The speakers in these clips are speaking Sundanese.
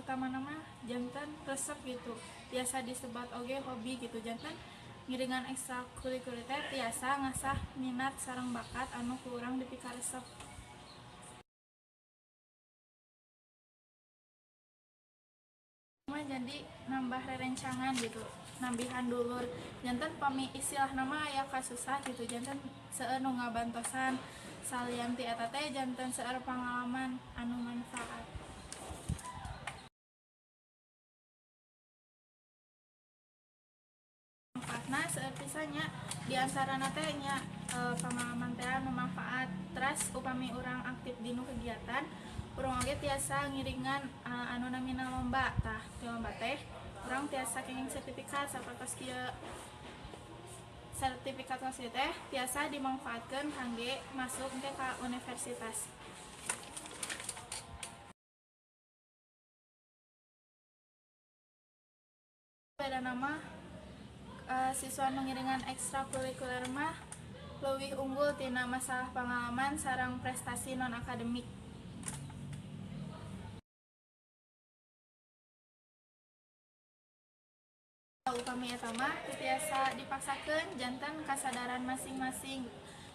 utama nama jantan resep gitu, biasa disebat oge hobi gitu. Jantan ngiringan ekstrakurikuler tiasa ngasah minat sareng bakat anu kurang dipikaresep. Jadi nambah rerencangan gitu, nambihan dulur. Jantan pami istilah nama aya kasusah gitu, jantan seueur nu ngabantosan salianti eta teh jantan seueur pengalaman anu manfaat. Nah, seueur pisannya di antarana teh nya pengalaman teh anu manfaat. Teras upami urang aktif dinu kegiatan, urang oge tiasa ngiringan anu namina lomba. Tah, di lomba teh urang tiasa kenging sertifikat sapertos kieu. Sertifikat wasit teh tiasa dimanfaatkeun kangge masuk ke ka universitas. Beda nama siswa nu ngiringan ekstrakurikuler mah leuwih unggul tina masalah pengalaman sareng prestasi non akademik. Upami eta mah tiasa dipaksakeun jantan kasadaran masing-masing.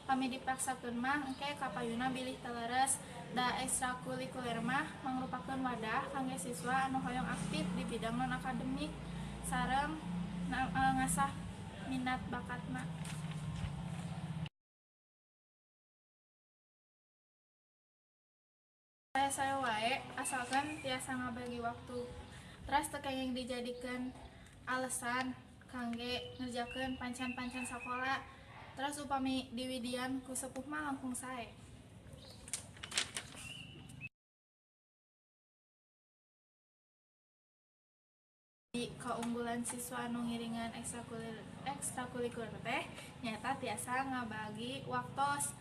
Kami dipaksakeun mah engke kapayuna bilih teleres. Da ekstrakurikuler mah mangrupakeun wadah kangge siswa anu hoyong aktif di bidang non akademik sareng ngasah minat bakatna. Saya wae asalkan tiasa ngabagi waktu. Teras teu kenging dijadikeun alasan kangge ngerjakeun pancan-pancan sakola. Terus upami diwidian ku sepuh mah langkung sae. Keunggulan siswa anu ngiringan ekstrakurikuler teh nyata tiasa ngabagi waktos.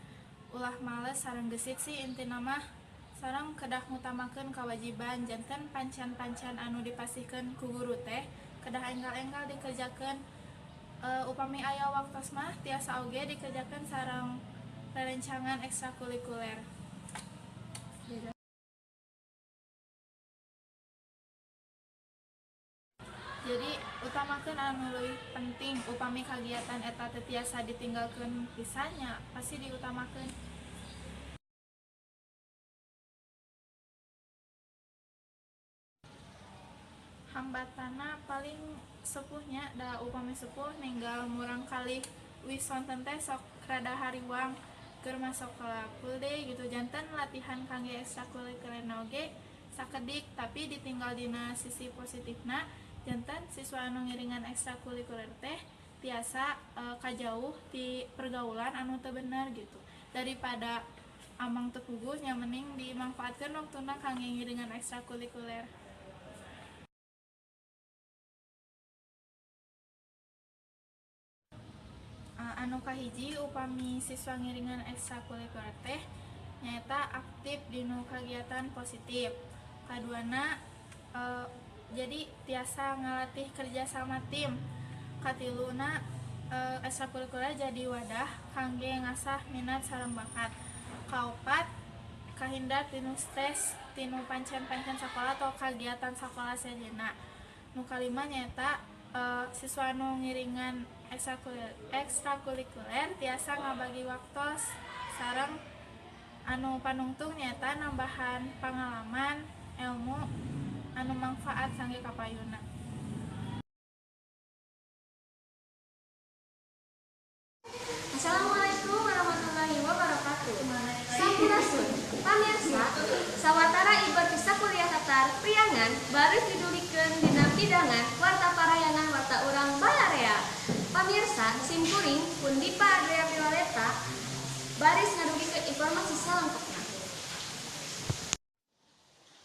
Ulah males sareng gesit sih intina mah sareng kedah ngutamakeun kewajiban. Janten pancan-pancan anu dipasihkeun ku guru teh kedah enggal-enggal dikerjakeun. Upami aya waktos mah tiasa oge dikerjakeun sareng rerencangan ekstrakurikuler. Jadi utamakeun anu leuwih penting. Upami kagiatan eta teh tiasa ditinggalkeun pisannya pasti diutamakeun. Hambatana paling sepuhnya da upami sepuh ninggal murang kalih wisonten teh sok rada hariwang keur masuk ke full day gitu. Jantan latihan kangge ekstrakurikuler oge sakedik tapi ditinggal dina sisi positifna. Jantan siswa anu ngiringan ekstrakurikuler teh tiasa kajauh di pergaulan anu teu bener gitu. Daripada amang teu puguh nya mending dimanfaatkeun waktuna kangge ngiringan ekstrakurikuler. Anu kahiji upami siswa ngiringan ekstrakurikuler teh nyaeta aktif dinu kagiatan positif. Kaduana jadi tiasa ngalatih kerja sama tim. Katiluna ekstrakurikuler jadi wadah kangge ngasah minat sareng bakat. Kaopat kahindar tinu stres tinu pancan-pancan sakola atau kagiatan sakola sejenna. Nu kalima nyaeta siswa anu ngiringan ekstrakurikuler tiasa ngabagi waktos sareng anu panungtung nyaeta nambahan pengalaman ilmu anu manfaat kangge kapayuna. Assalamualaikum warahmatullahi wabarakatuh. Sampurasun pamirsa, sawatara ibadah bisa kuliah Tatar Priangan baris didulikeun dina pidangan warta parayangan warta urang Balarea. Pamirsa, simkuring pun Dipa Adria Violeta baris ngadugikeun informasi salengkapna.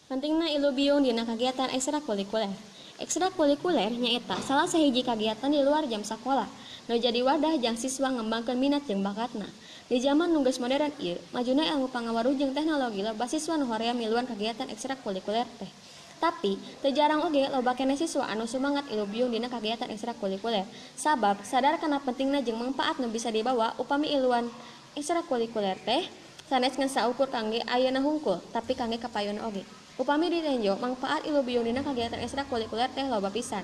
Pentingna ilu biung dina kagiatan ekstrakurikuler. Ekstrakurikuler nyaeta salah sahiji kagiatan di luar jam sakola nu jadi wadah jang siswa ngembangkeun minat jeung bakatna. Di zaman nu geus modern ieu, majuna ilmu pangawaruh jeung teknologi loba siswa nu hoream miluan kagiatan ekstrakurikuler teh. Tapi teu jarang oge loba keneh siswa anu sumangat ilu biung dina kagiatan ekstrakurikuler. Sabab sadar kana pentingna jeung manfaat nu bisa dibawa upami iluan ekstrakurikuler teh sanes ngan saukur kangge ayeuna hungkul, tapi kangge kapayuna oge. Upami ditenjo mangpaat ilubiung dina kagiatan ekstrakurikuler teh loba pisan.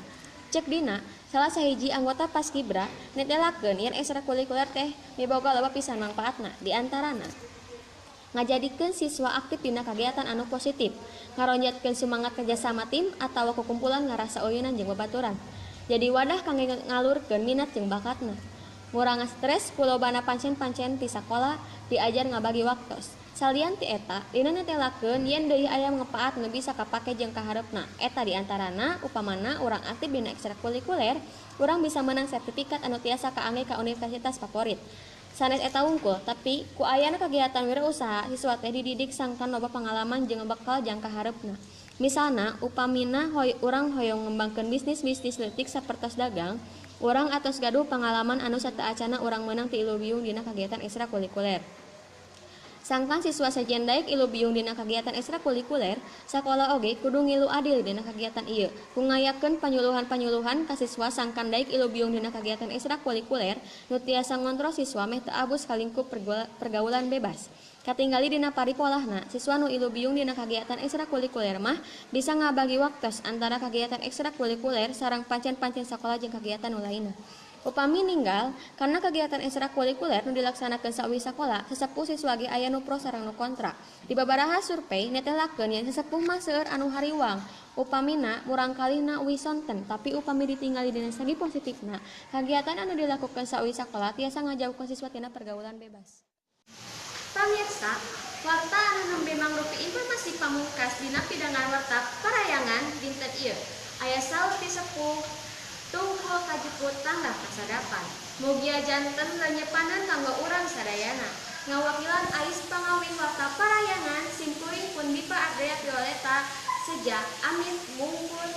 Cek dina salah sahiji anggota Paskibra netelakeun yen ekstrakurikuler teh miboga loba pisan mangpaatna, di antarana ngajadikeun siswa aktif dina kagiatan anu positif, ngaronjatkeun semangat kerjasama tim atawa kukumpulan ngarasa oyeunan jeung babaturan. Jadi wadah kangge ngalurkeun minat jeung bakatna. Ngurangan stres kulobana pancen-pancen ti sakola diajar ngabagi waktos. Salian ti eta, dina netelakeun yen deui aya manfaat nu bisa kapake jeung kaharepna. Eta diantarana upamana urang aktif dina ekstrakurikuler, urang bisa menang sertifikat anu tiasa kaangge ka universitas favorit. Sanes eta wungkul, tapi ku ayana kegiatan wirausaha siswa teh dididik sangkan loba pengalaman jeung bekal jangka hareupeuna. Misalna, upamina urang hoyong ngembangkeun bisnis-bisnis leutik sapertos dagang, urang atos gaduh pengalaman anu sataacana urang meunang ti ilubiung dina kegiatan ekstrakurikuler. Sangkan siswa sajen daek ilubiung dina kagiatan ekstrakurikuler, sakola oge kudu ngilu adil dina kagiatan ieu. Kungayakeun panyuluhan-panyuluhan ka siswa sangkan daek ilubiung dina kagiatan ekstrakurikuler, nu tiasa ngontrol siswa meh teu abus kalingkup pergaulan bebas. Katinggali dina paripolahna, siswa nu ilubiung dina kagiatan ekstrakurikuler mah bisa ngabagi waktos antara kagiatan ekstrakurikuler sareng pancen-pancen sakola jeung kagiatan nu lainna. Upami ninggal karena kegiatan ekstrakurikuler nu dilaksanakeun saeuwi sakola, sesepuh siswa ge aya nu pro sareng nu kontra. Di babaraha survei netelakeun yen sesepuh mah seueur anu hariwang. Upamina murangkalihna wisonten, tapi upami ditingali dina segi positifna, kagiatan anu dilakukeun saeuwi sakola tiasa ngajauhkeun siswa tina pergaulan bebas. Pamirsa, warta anu nembe mangrupi informasi pamungkas dina pidangan warta parayangan dinten ieu. Aya saur ti sepuh tungkul kajeput tangga kasadapan. Mugia janten lenyepanan kanggo urang sadayana. Ngawakilan Ais Pangawin warta parayangan simkuring pun Dipa Adriat Violeta sejak Amit Mungkut